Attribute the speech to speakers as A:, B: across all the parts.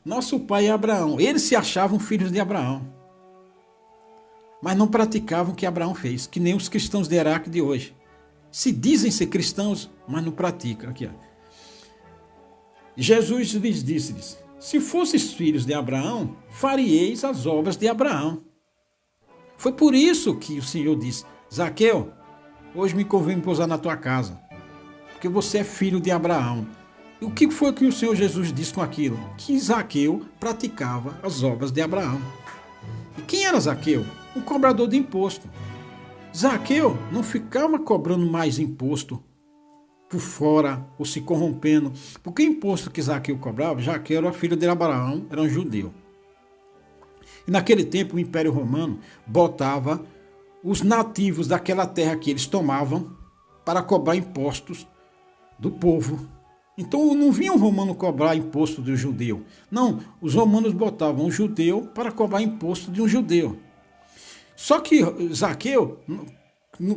A: Nosso pai é Abraão. Eles se achavam filhos de Abraão, mas não praticavam o que Abraão fez, que nem os cristãos de Iraque de hoje. Se dizem ser cristãos, mas não praticam. Aqui, ó. Jesus lhes disse-lhes: se fosseis filhos de Abraão, farieis as obras de Abraão. Foi por isso que o Senhor disse: Zaqueu, hoje me convém pousar na tua casa, porque você é filho de Abraão. E o que foi que o Senhor Jesus disse com aquilo? Que Zaqueu praticava as obras de Abraão. E quem era Zaqueu? Um cobrador de imposto. Zaqueu não ficava cobrando mais imposto por fora ou se corrompendo, porque o imposto que Zaqueu cobrava, Zaqueu era filho de Abraão, era um judeu. E naquele tempo o Império Romano botava os nativos daquela terra que eles tomavam para cobrar impostos do povo. Então não vinha um romano cobrar imposto do judeu. Não, os romanos botavam um judeu para cobrar imposto de um judeu. Só que Zaqueu,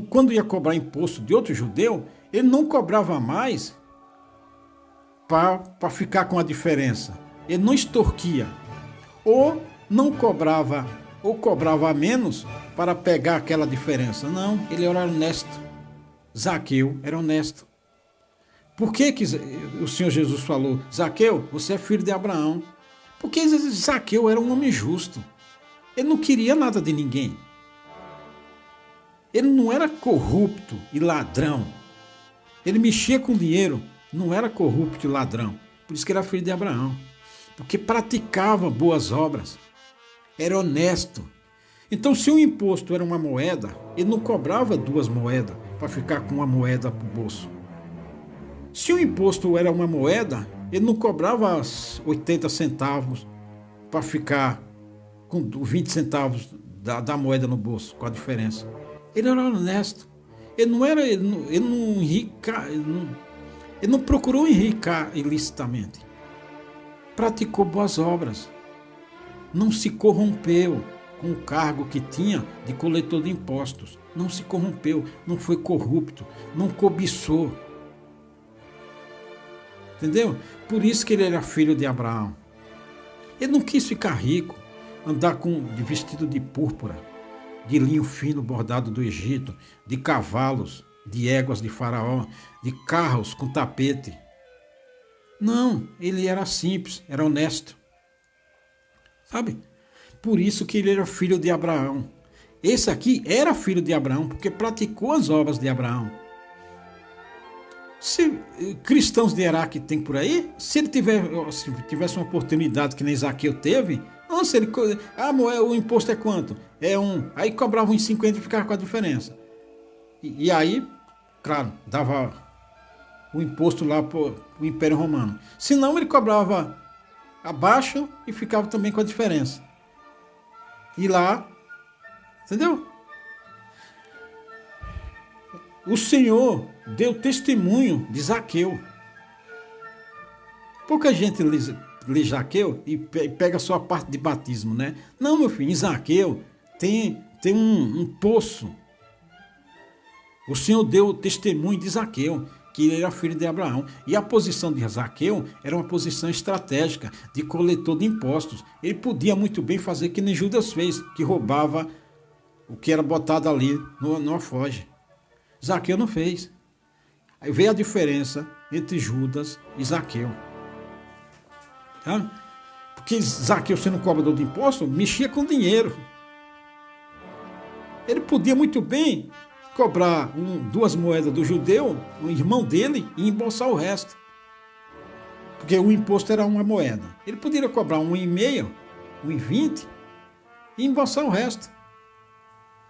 A: quando ia cobrar imposto de outro judeu, ele não cobrava mais para ficar com a diferença. Ele não extorquia. Ou não cobrava, ou cobrava menos para pegar aquela diferença. Não, ele era honesto. Zaqueu era honesto. Por que o Senhor Jesus falou: Zaqueu, você é filho de Abraão? Porque Zaqueu era um homem justo. Ele não queria nada de ninguém. Ele não era corrupto e ladrão. Ele mexia com dinheiro, não era corrupto e ladrão. Por isso que era filho de Abraão. Porque praticava boas obras. Era honesto. Então, se o imposto era uma moeda, ele não cobrava duas moedas para ficar com uma moeda para o bolso. Se o imposto era uma moeda, ele não cobrava 80 centavos para ficar com 20 centavos da moeda no bolso, com a diferença. Ele era honesto. Ele não procurou enricar ilicitamente. Praticou boas obras. Não se corrompeu com o cargo que tinha de coletor de impostos. Não se corrompeu, não foi corrupto, não cobiçou. Entendeu? Por isso que ele era filho de Abraão. Ele não quis ficar rico, andar de vestido de púrpura, de linho fino bordado do Egito, de cavalos, de éguas de Faraó, de carros com tapete. Não, ele era simples, era honesto. Sabe? Por isso que ele era filho de Abraão. Esse aqui era filho de Abraão, porque praticou as obras de Abraão. Se cristãos de Iraque tem por aí, se ele tivesse uma oportunidade que nem Zaqueu teve, nossa, o imposto é quanto? É aí cobrava uns 50 e ficava com a diferença. E aí, claro, dava o imposto lá para o Império Romano. Senão ele cobrava abaixo e ficava também com a diferença. E lá, entendeu? O Senhor deu testemunho de Zaqueu. Pouca gente lê Zaqueu e pega só a parte de batismo, né? Não, meu filho, em Zaqueu tem um poço. O Senhor deu testemunho de Zaqueu, que ele era filho de Abraão. E a posição de Zaqueu era uma posição estratégica, de coletor de impostos. Ele podia muito bem fazer que nem Judas fez, que roubava o que era botado ali no alforje. Zaqueu não fez. Aí veio a diferença entre Judas e Zaqueu. Tá? Porque Zaqueu, sendo cobrador de imposto, mexia com dinheiro. Ele podia muito bem cobrar 2 moedas do judeu, o irmão dele, e embolsar o resto. Porque o imposto era uma moeda. Ele poderia cobrar 1,5, 1,20 e embolsar o resto.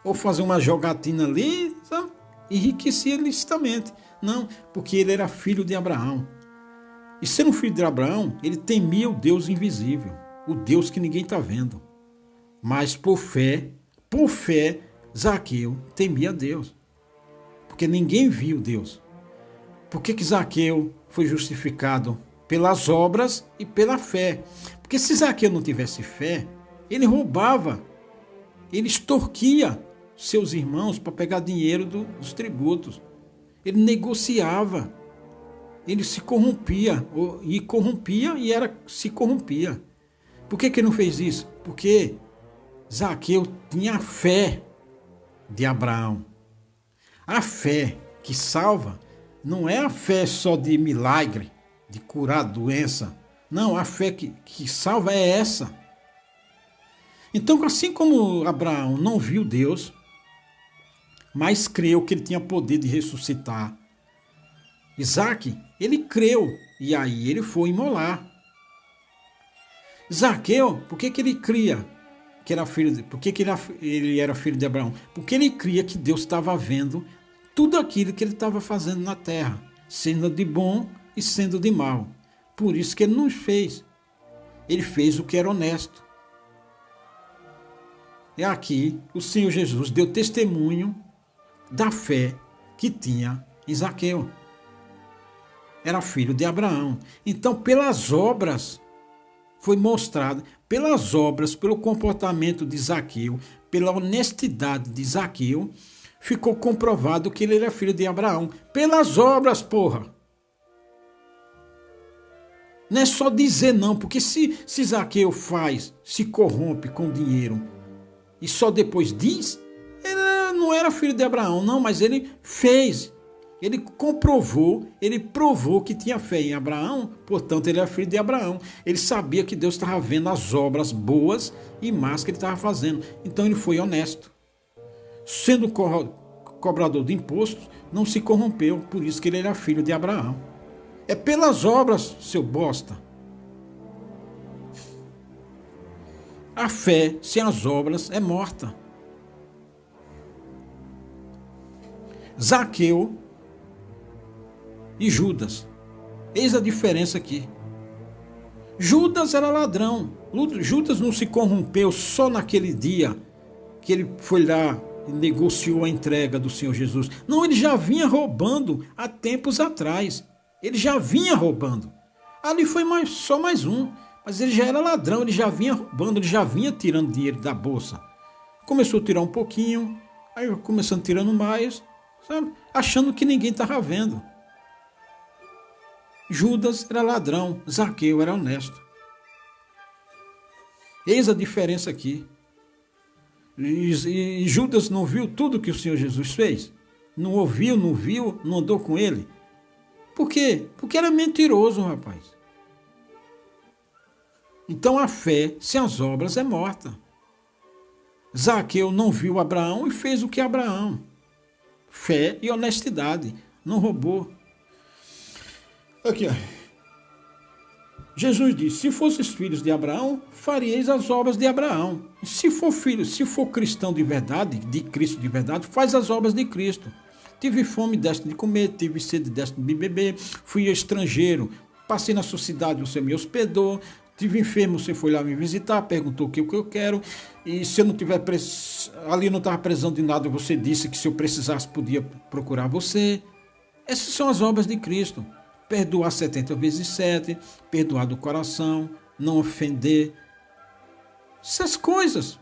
A: Ou fazer uma jogatina ali, sabe? Enriquecia licitamente. Não, porque ele era filho de Abraão. E sendo filho de Abraão, ele temia o Deus invisível, o Deus que ninguém está vendo. Mas por fé, Zaqueu temia Deus. Porque ninguém viu Deus. Por que Zaqueu foi justificado? Pelas obras e pela fé. Porque se Zaqueu não tivesse fé, ele roubava, ele extorquia seus irmãos para pegar dinheiro dos tributos. Ele negociava. Ele se corrompia, se corrompia. Por que ele não fez isso? Porque Zaqueu tinha a fé de Abraão. A fé que salva não é a fé só de milagre, de curar doença. Não, a fé que salva é essa. Então, assim como Abraão não viu Deus, mas creu que ele tinha poder de ressuscitar Isaque, ele creu e aí ele foi imolar. Zaqueu, por que ele cria que era filho de, por que ele era filho de Abraão? Porque ele cria que Deus estava vendo tudo aquilo que ele estava fazendo na terra, sendo de bom e sendo de mal. Por isso que ele não fez. Ele fez o que era honesto. E aqui o Senhor Jesus deu testemunho da fé que tinha em Zaqueu. Era filho de Abraão. Então, pelas obras, foi mostrado, pelas obras, pelo comportamento de Zaqueu, pela honestidade de Zaqueu, ficou comprovado que ele era filho de Abraão. Pelas obras, porra! Não é só dizer não, porque se Zaqueu se corrompe com dinheiro e só depois diz, ele não era filho de Abraão, não, mas ele fez. Ele comprovou, ele provou que tinha fé em Abraão, portanto ele era filho de Abraão. Ele sabia que Deus estava vendo as obras boas e más que ele estava fazendo. Então ele foi honesto. Sendo cobrador de impostos, não se corrompeu, por isso que ele era filho de Abraão. É pelas obras, seu bosta. A fé sem as obras é morta. Zaqueu e Judas. Eis a diferença aqui. Judas era ladrão. Judas não se corrompeu só naquele dia que ele foi lá e negociou a entrega do Senhor Jesus. Não, ele já vinha roubando há tempos atrás. Ele já vinha roubando. Ali foi só mais um. Mas ele já era ladrão, ele já vinha roubando, ele já vinha tirando dinheiro da bolsa. Começou a tirar um pouquinho, aí começando tirando mais, sabe? Achando que ninguém estava vendo. Judas era ladrão, Zaqueu era honesto. Eis a diferença aqui. E Judas não viu tudo que o Senhor Jesus fez? Não ouviu, não viu, não andou com ele? Por quê? Porque era mentiroso, rapaz. Então a fé sem as obras é morta. Zaqueu não viu Abraão e fez o que Abraão. Fé e honestidade. Não roubou. Aqui, ó. Jesus disse: se fosseis filhos de Abraão, faríeis as obras de Abraão. Se for filho, se for cristão de verdade, de Cristo de verdade, faz as obras de Cristo. Tive fome, deste de comer, tive sede, deste de beber, fui estrangeiro, passei na sua cidade, você me hospedou, tive enfermo, você foi lá me visitar, perguntou o que eu quero, e se eu não tiver ali não estava precisando de nada, você disse que se eu precisasse podia procurar você. Essas são as obras de Cristo. Perdoar 70 vezes 7, perdoar do coração, não ofender. Essas coisas.